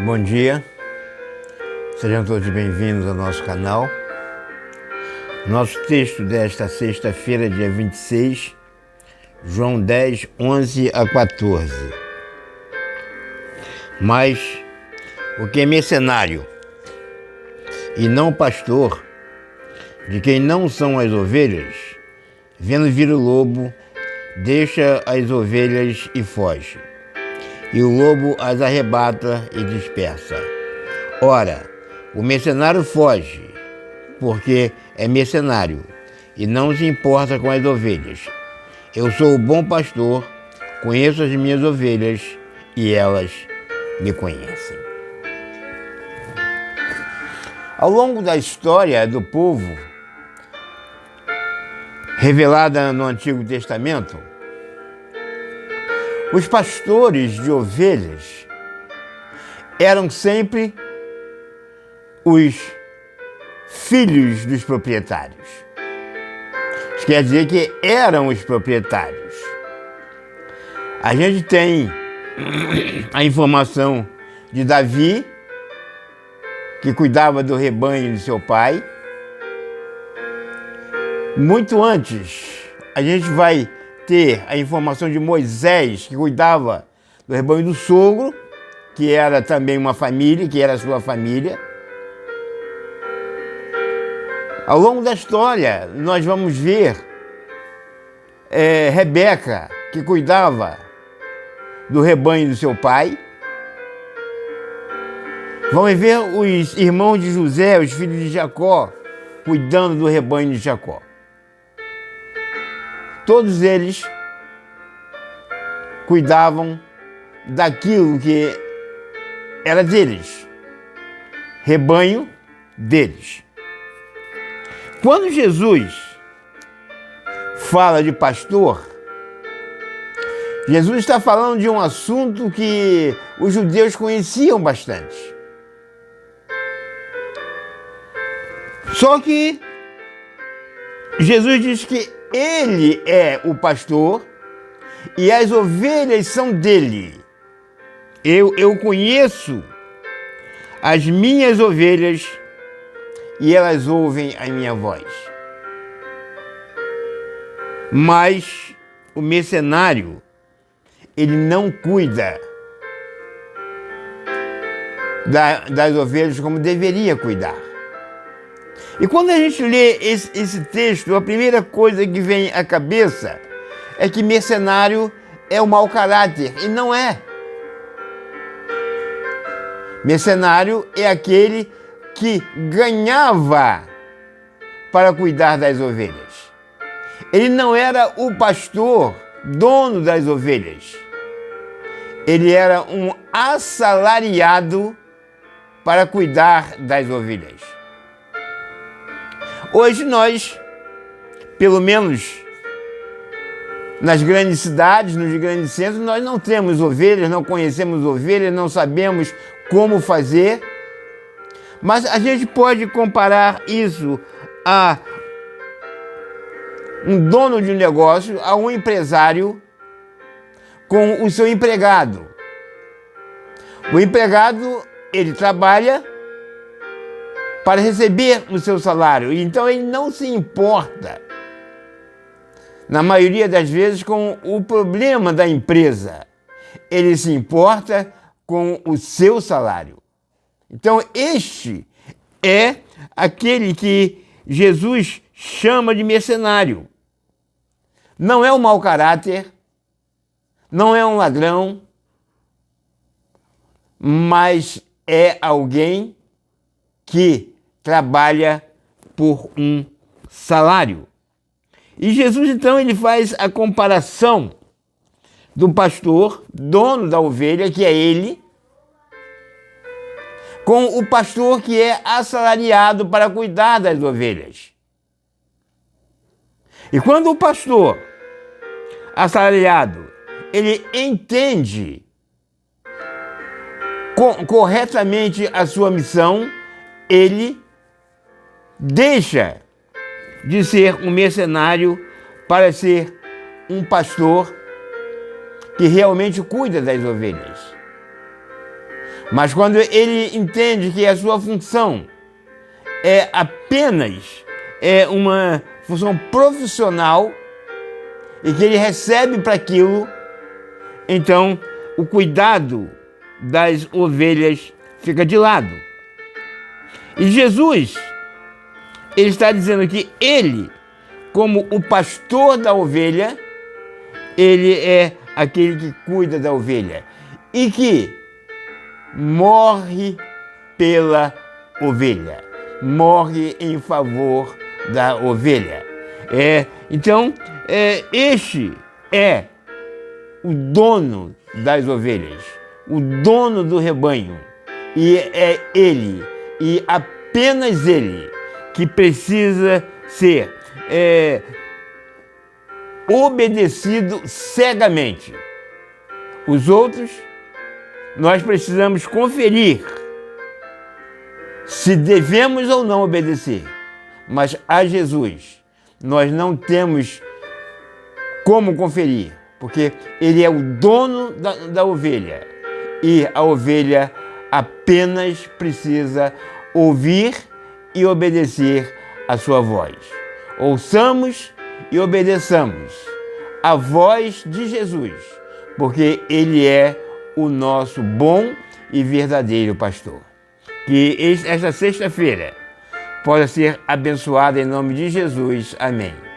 Bom dia, sejam todos bem-vindos ao nosso canal. Nosso texto desta sexta-feira, dia 26, João 10, 11 a 14. Mas o que é mercenário e não pastor, de quem não são as ovelhas, vendo vir o lobo, deixa as ovelhas e foge. E o lobo as arrebata e dispersa. Ora, o mercenário foge, porque é mercenário, e não se importa com as ovelhas. Eu sou o bom pastor, conheço as minhas ovelhas, e elas me conhecem. Ao longo da história do povo, revelada no Antigo Testamento, os pastores de ovelhas eram sempre os filhos dos proprietários. Isso quer dizer que eram os proprietários. A gente tem a informação de Davi, que cuidava do rebanho de seu pai. Muito antes, a gente vai ter a informação de Moisés, que cuidava do rebanho do sogro, que era também uma família, que era a sua família. Ao longo da história, nós vamos ver Rebeca, que cuidava do rebanho do seu pai. Vamos ver os irmãos de José, os filhos de Jacó, cuidando do rebanho de Jacó. Todos eles cuidavam daquilo que era deles, rebanho deles. Quando Jesus fala de pastor, Jesus está falando de um assunto que os judeus conheciam bastante. Só que Jesus diz que ele é o pastor e as ovelhas são dele. Eu conheço as minhas ovelhas e elas ouvem a minha voz. Mas o mercenário, ele não cuida das ovelhas como deveria cuidar. E quando a gente lê esse texto, a primeira coisa que vem à cabeça é que mercenário é o mau caráter, e não é. Mercenário é aquele que ganhava para cuidar das ovelhas. Ele não era o pastor, dono das ovelhas. Ele era um assalariado para cuidar das ovelhas. Hoje nós, pelo menos nas grandes cidades, nos grandes centros, nós não temos ovelhas, não conhecemos ovelhas, não sabemos como fazer. Mas a gente pode comparar isso a um dono de um negócio, a um empresário com o seu empregado. O empregado, ele trabalha para receber o seu salário. Então ele não se importa, na maioria das vezes, com o problema da empresa. Ele se importa com o seu salário. Então este é aquele que Jesus chama de mercenário. Não é um mau caráter, não é um ladrão, mas é alguém que trabalha por um salário. E Jesus, então, ele faz a comparação do pastor, dono da ovelha, que é ele, com o pastor que é assalariado para cuidar das ovelhas. E quando o pastor assalariado, ele entende corretamente a sua missão, ele deixa de ser um mercenário para ser um pastor que realmente cuida das ovelhas. Mas quando ele entende que a sua função é apenas uma função profissional e que ele recebe para aquilo, então o cuidado das ovelhas fica de lado. E Jesus, ele está dizendo que ele, como o pastor da ovelha, ele é aquele que cuida da ovelha e que morre pela ovelha, morre em favor da ovelha. Então, este é o dono das ovelhas, o dono do rebanho, e é ele, e apenas ele, que precisa ser obedecido cegamente. Os outros, nós precisamos conferir se devemos ou não obedecer, mas a Jesus nós não temos como conferir, porque ele é o dono da ovelha e a ovelha apenas precisa ouvir e obedecer a sua voz. Ouçamos e obedeçamos a voz de Jesus, porque ele é o nosso bom e verdadeiro pastor. Que esta sexta-feira possa ser abençoada em nome de Jesus. Amém.